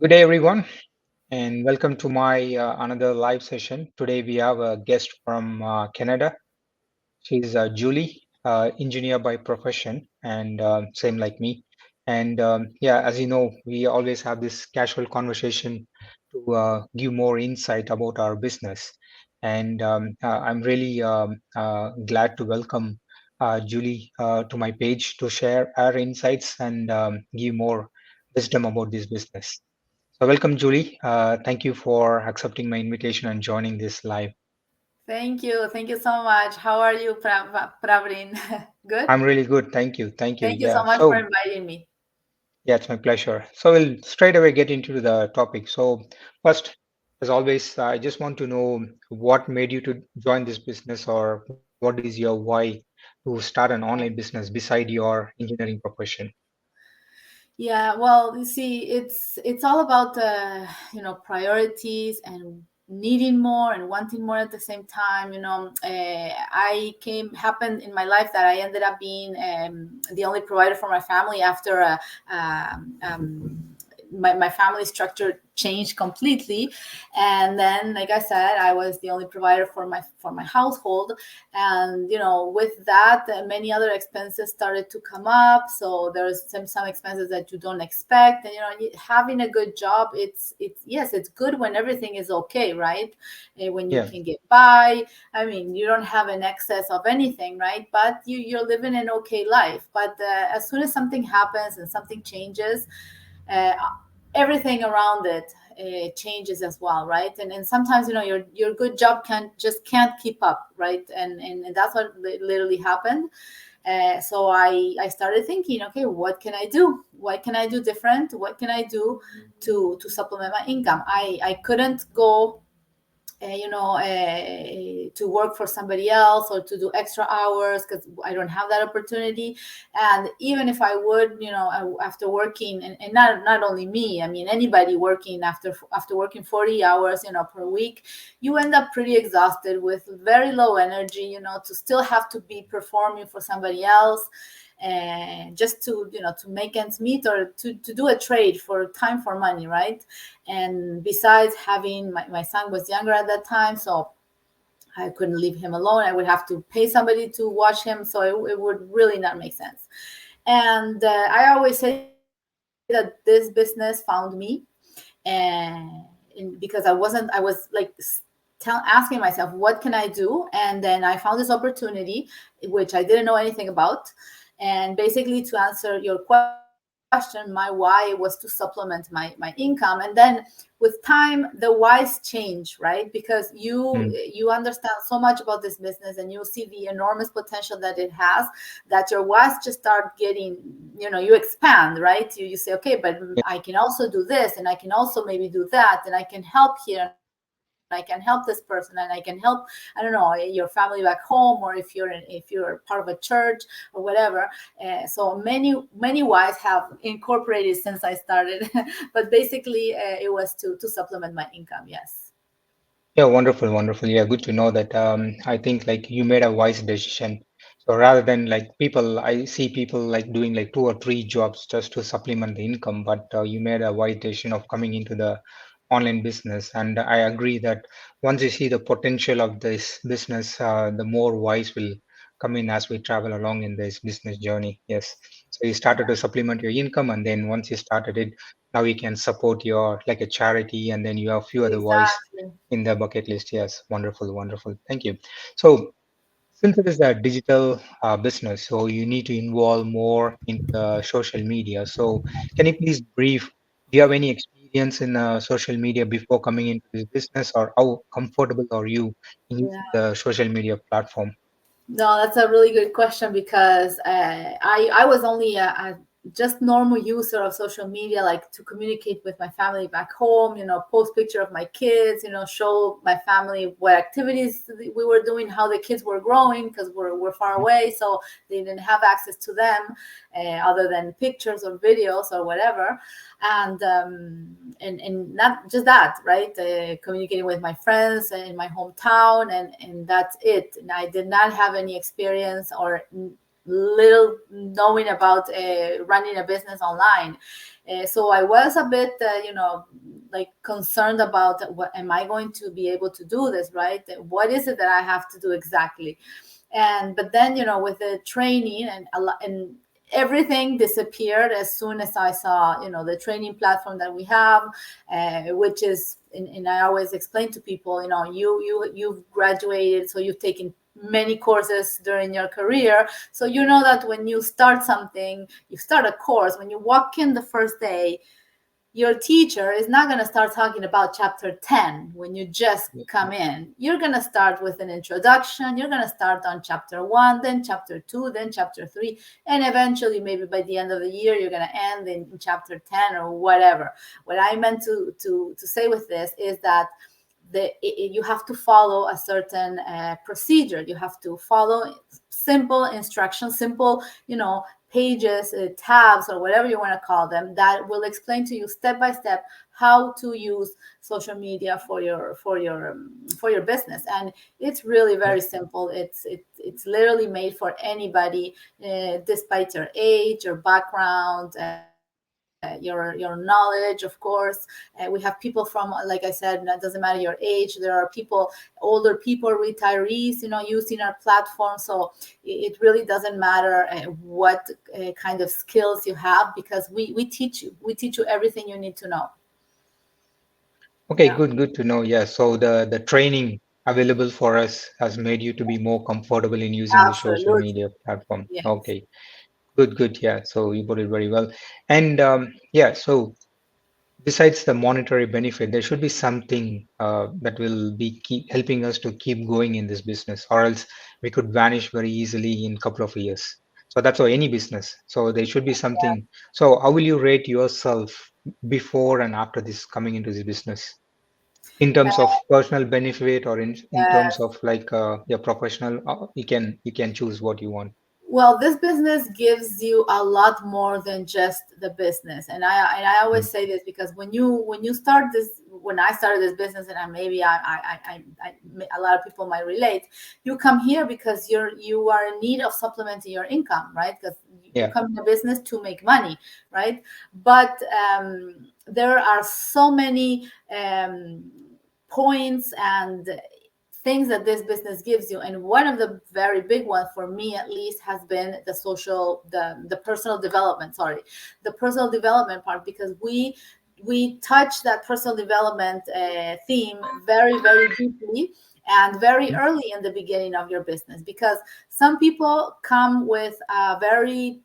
Good day, everyone, and welcome to my another live session. Today we have a guest from Canada. She's Julie, engineer by profession, and same like me. And yeah, as you know, we always have this casual conversation to give more insight about our business. And I'm really glad to welcome Julie to my page to share our insights and give more wisdom about this business. So welcome, Julie. Thank you for accepting my invitation and joining this live. Thank you. Thank you so much. How are you, Praveen? Good? I'm really good. Thank you. Thank you. Thank you so Yeah. much for So inviting me. yeah, it's my pleasure. So we'll straight away get into the topic. So first, as always, I just want to know what made you to join this business, or what is your why to start an online business beside your engineering profession? Yeah, well, you see, it's all about priorities and needing more and wanting more at the same time. I came happened in my life that I ended up being the only provider for my family after my family structure changed completely, and then, like I said, I was the only provider for my household. And with that, many other expenses started to come up, so there's some expenses that you don't expect. And having a good job, it's yes, it's good when everything is okay, right? When you Yeah. can get by. I mean, you don't have an excess of anything, right? But you're living an okay life. But as soon as something happens and something changes, uh, everything around it changes as well, right? And sometimes your good job can't keep up, right? And that's what literally happened. So I started thinking, okay, what can I do? What can I do different? What can I do to supplement my income? I couldn't go to work for somebody else or to do extra hours because I don't have that opportunity. And even if I would, after working, and not only me, I mean anybody working after working 40 hours, per week, you end up pretty exhausted with very low energy, to still have to be performing for somebody else, and just to make ends meet, or to do a trade for time for money, right? And besides, having my son was younger at that time, so I couldn't leave him alone. I would have to pay somebody to watch him, so it would really not make sense. And I always say that this business found me, and because I was like asking myself, what can I do? And then I found this opportunity, which I didn't know anything about. And basically, to answer your question, my why was to supplement my income. And then with time, the whys change, right? Because you Mm. understand so much about this business, and you see the enormous potential that it has, that your whys just start getting, you expand, right? You say, okay, but Yeah. I can also do this, and I can also maybe do that, and I can help here, and I can help this person, and I can help, I don't know, your family back home, or if you're part of a church or whatever. So many whys have incorporated since I started. But basically, it was to supplement my income. Yes. Yeah, wonderful, wonderful. Yeah, good to know that. I think like you made a wise decision. So rather than like people, I see people like doing like two or three jobs just to supplement the income, but you made a wise decision of coming into the online business. And I agree that once you see the potential of this business, the more wise will come in as we travel along in this business journey. Yes. So you started to supplement your income, and then once you started it, now you can support your like a charity, and then you have few other wise Exactly. in the bucket list. Yes, wonderful, wonderful. Thank you. So, since it is a digital business, so you need to involve more into the social media. So, can you please brief? Do you have any experience in social media before coming into this business, or how comfortable are you in using Yeah. the social media platform? No, that's a really good question, because I was only a just normal user of social media, like to communicate with my family back home. Post picture of my kids. Show my family what activities we were doing, how the kids were growing, because we're far away, so they didn't have access to them, other than pictures or videos or whatever. And not just that, right? Communicating with my friends in my hometown, and that's it. And I did not have any experience, or little knowing about running a business online. So I was a bit, like concerned about what am I going to be able to do this, right? What is it that I have to do exactly? And but then, with the training and and everything disappeared as soon as I saw, the training platform that we have, which is, and I always explain to people, you've graduated, so you've taken many courses during your career, so you know that when you start something, you start a course, when you walk in the first day, your teacher is not going to start talking about chapter 10 when you just Yeah. come in. You're going to start with an introduction. You're going to start on chapter 1, then chapter 2, then chapter 3, and eventually, maybe by the end of the year, you're going to end in chapter 10 or whatever. What I meant to say with this is that you have to follow a certain procedure. You have to follow simple instructions, simple, pages, tabs, or whatever you want to call them, that will explain to you step by step how to use social media for your business. And it's really Yeah. very simple. It's literally made for anybody, despite your age, your background, your knowledge, of course. We have people from, like I said, it doesn't matter your age. There are people, older people, retirees, using our platform. So it really doesn't matter what kind of skills you have, because we teach you everything you need to know. Okay, Yeah, good to know. Yeah, so the training available for us has made you to be more comfortable in using the social absolutely. media platform. Yes. Okay, good. Yeah, so you put it very well. And yeah, so besides the monetary benefit, there should be something that will be keep helping us to keep going in this business, or else we could vanish very easily in a couple of years. So that's for any business. So there should be something. So how will you rate yourself before and after this coming into this business? In terms of personal benefit, or in terms Yes. of like your professional, you can choose what you want. Well, this business gives you a lot more than just the business, and I always Mm. say this, because when you start this, when I started this business, and maybe a lot of people might relate. You come here because you are in need of supplementing your income, right? Because you Yeah. come in a business to make money, right? But there are so many points and things that this business gives you, and one of the very big ones, for me at least, has been the personal development, the personal development part, because we touch that personal development theme very, very deeply and very Mhm. early in the beginning of your business, because some people come with a very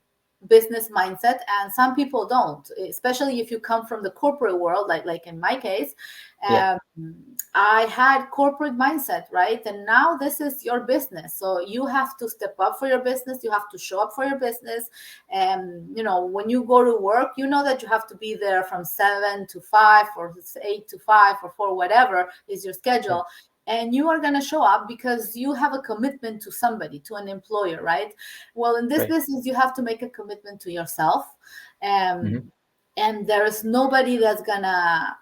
business mindset and some people don't, especially if you come from the corporate world, like in my case. Yeah. um, I had corporate mindset, right? And now this is your business. So you have to step up for your business. You have to show up for your business. And, when you go to work, you know that you have to be there from 7 to 5 or 8 to 5 or 4, whatever is your Yeah. schedule. And you are going to show up because you have a commitment to somebody, to an employer, right? Well, in this Right. business, you have to make a commitment to yourself. Hmm. Um, and there is nobody that's gonna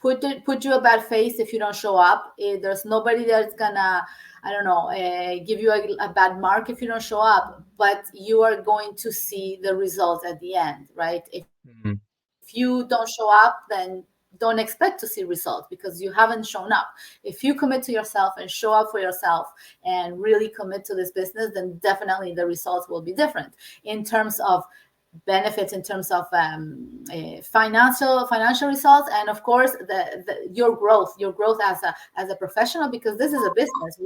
put you a bad face if you don't show up. There's nobody that's gonna, I don't know, give you a bad mark if you don't show up. But you are going to see the results at the end, right? If you Hmm. don't show up, then don't expect to see results because you haven't shown up. If you commit to yourself and show up for yourself and really commit to this business, then definitely the results will be different in terms of benefits, in terms of financial results, and of course your growth as a professional, because this is a business.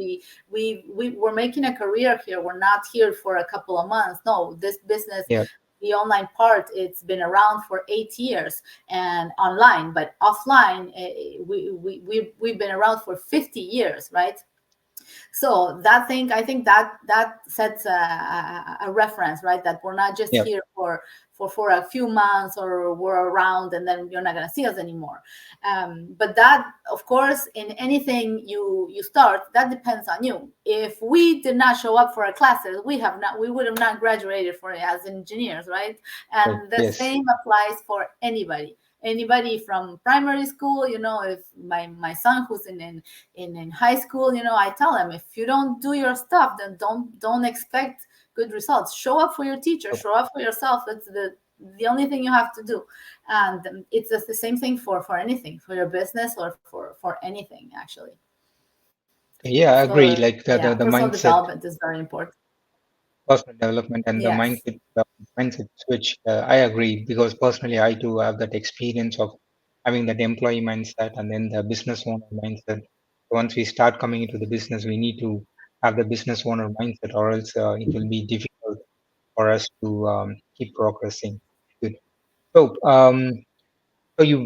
We're making a career here. We're not here for a couple of months. No, this business, Yeah. the online part, it's been around for 8 years, and online, but offline, we've been around for 50 years, right? So that thing, I think that sets a reference, right? That we're not just Yeah. here for a few months, or we're around and then you're not going to see us anymore. But that, of course, in anything you start, that depends on you. If we did not show up for our classes, we would have not graduated for as engineers, right? Right. And the Yes. same applies for anybody from primary school. If my son, who's in high school, I tell him, if you don't do your stuff, then don't expect good results. Show up for your teacher, Okay. show up for yourself. That's the only thing you have to do. And it's just the same thing for anything, for your business or for anything actually. Yeah, I So agree. Like yeah, the personal mindset, development is very important. personal development, and the Yes. mindset switch. I agree because personally, I do have that experience of having that employee mindset and then the business owner mindset. Once we start coming into the business, we need to have the business owner mindset, or else it will be difficult for us to keep progressing. Good. So, you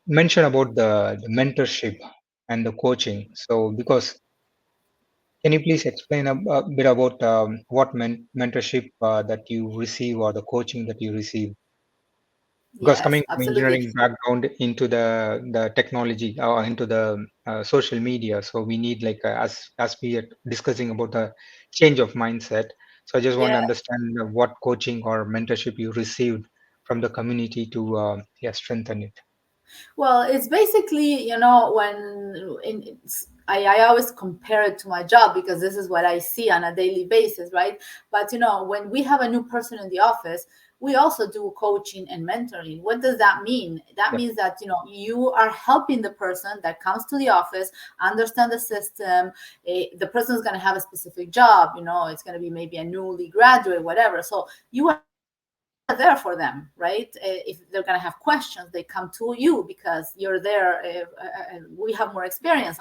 mentioned about the mentorship and the coaching. So, because can you please explain a bit about what mentorship that you receive or the coaching that you receive? Because Yes, coming from absolutely. engineering background into the technology or into the social media, so we need like as we are discussing about the change of mindset. So I just want to Yeah. understand what coaching or mentorship you received from the community to yeah, strengthen it. Well, it's basically, when I always compare it to my job because this is what I see on a daily basis, right? But, when we have a new person in the office, we also do coaching and mentoring. What does that mean? That Yeah, means that, you are helping the person that comes to the office understand the system. The person is going to have a specific job, it's going to be maybe a newly graduate, whatever. So you are there for them, right? If they're going to have questions, they come to you because you're there. We have more experience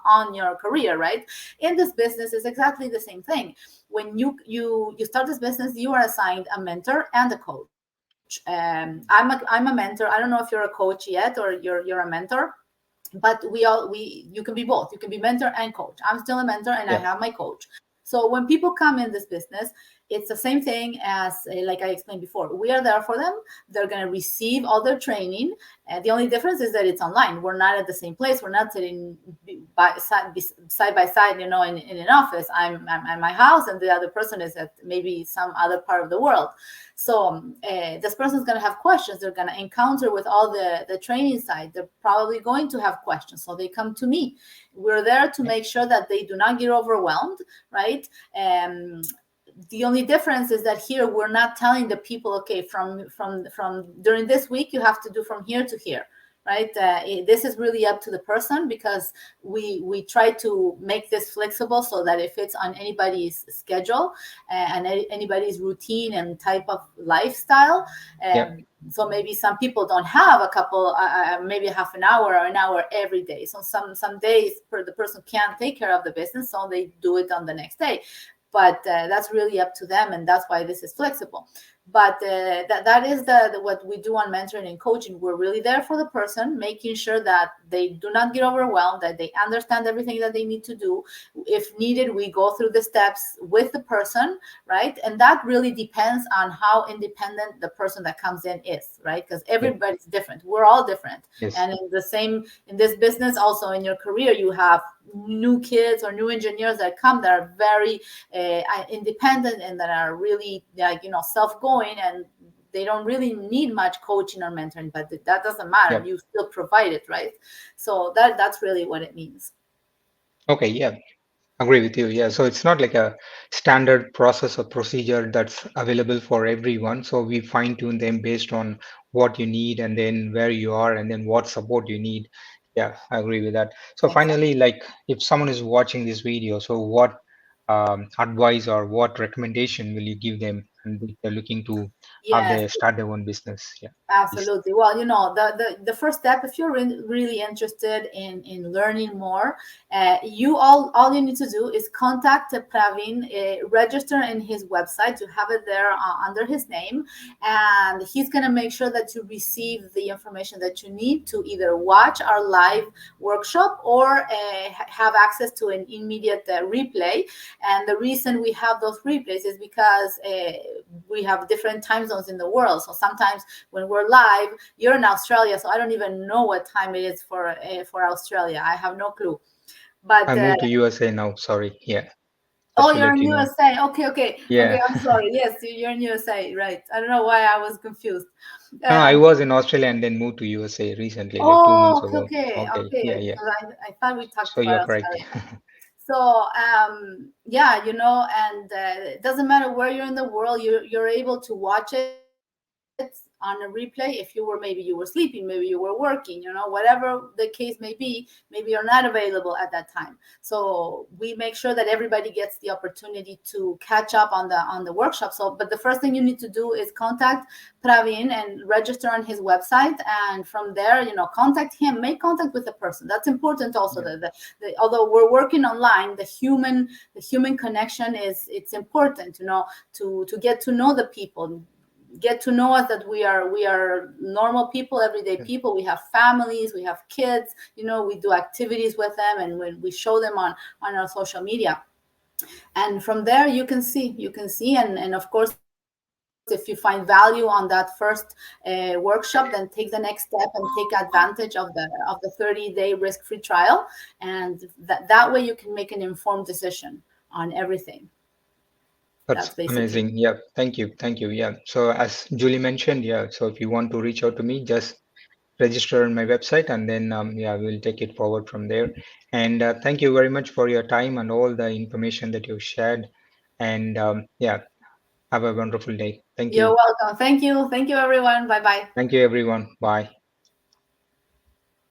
on your career, right? In this business is exactly the same thing. When you start this business, you are assigned a mentor and a coach. I'm a mentor. I don't know if you're a coach yet or you're a mentor, but we you can be both. You can be mentor and coach. I'm still a mentor and I yeah, have my coach. So when people come in this business, it's the same thing as like I explained before. We are there for them. They're going to receive all their training. The only difference is that it's online. We're not at the same place. We're not sitting side by side, in an office. I'm at my house and the other person is at maybe some other part of the world. So this person is going to have questions. They're going to encounter with all the training side. They're probably going to have questions. So they come to me. We're there to yeah, make sure that they do not get overwhelmed, right? The only difference is that here we're not telling the people, okay, from during this week you have to do from here to here, right? This is really up to the person because we try to make this flexible so that it fits on anybody's schedule and anybody's routine and type of lifestyle. yeah. So maybe some people don't have a couple, maybe half an hour or an hour every day. So some days the person can't take care of the business, so they do it on the next day. But that's really up to them, and that's why this is flexible. But that is what we do on mentoring and coaching. We're really there for the person, making sure that they do not get overwhelmed, that they understand everything that they need to do. If needed, we go through the steps with the person, right? And that really depends on how independent the person that comes in is, right? Because Yeah. everybody's different. We're all different. Yes. And in this business, also in your career, you have new kids or new engineers that come that are very independent and that are really like self-going, and they don't really need much coaching or mentoring, but that doesn't matter. Yeah. You still provide it, right? So that's really what it means. Okay. Yeah. Agree with you. Yeah. So it's not like a standard process or procedure that's available for everyone. So we fine tune them based on what you need and then where you are and then what support you need. Yeah, I agree with that. So Exactly. finally, like if someone is watching this video, so what advice or what recommendation will you give them and if they're looking to have Yes. their start their own business? Yeah. Please. Absolutely. Well, the first step, if you're really interested in learning more, you all you need to do is contact Praveen, register in his website. You have it there under his name, and he's gonna make sure that you receive the information that you need to either watch our live workshop or have access to an immediate replay. And the reason we have those replays is because we have different time zones in the world. So sometimes when we're live, you're in Australia, so I don't even know what time it is for Australia. I have no clue. I But moved to USA now. Sorry. Yeah. oh, Just to you're let in you know. USA. Okay, okay, okay. Yeah. I'm sorry. Yes, you're in USA, right? I don't know why I was confused. No, I Um, was in Australia and then moved to USA recently, like 2 months oh, okay, ago. okay, Okay, okay. yeah, yeah. Because I thought we talked So about you're correct. Australia. So yeah, and it doesn't matter where you're in the world, you're able to watch it on a replay. If maybe you were sleeping, maybe you were working, whatever the case may be, maybe you're not available at that time. So we make sure that everybody gets the opportunity to catch up on the workshop. So, but the first thing you need to do is contact Praveen and register on his website, and from there, contact him, make contact with the person. That's important also. Yeah, Although we're working online, the human connection it's important, to get to know the people, get to know us, that we are normal people, everyday yeah. people. We have families, we have kids, we do activities with them, and when we show them on our social media. And from there you can see, and of course, if you find value on that first workshop, then take the next step and take advantage of the 30-day risk-free trial. And that way you can make an informed decision on everything. That's That's basically. amazing. Yeah, thank you. Thank you. Yeah. So as Julie mentioned, yeah, so if you want to reach out to me, just register on my website and then yeah, we'll take it forward from there. And thank you very much for your time and all the information that you shared. And yeah, have a wonderful day. Thank You're you. welcome. Thank you, everyone. Bye bye. Thank you, everyone. Bye.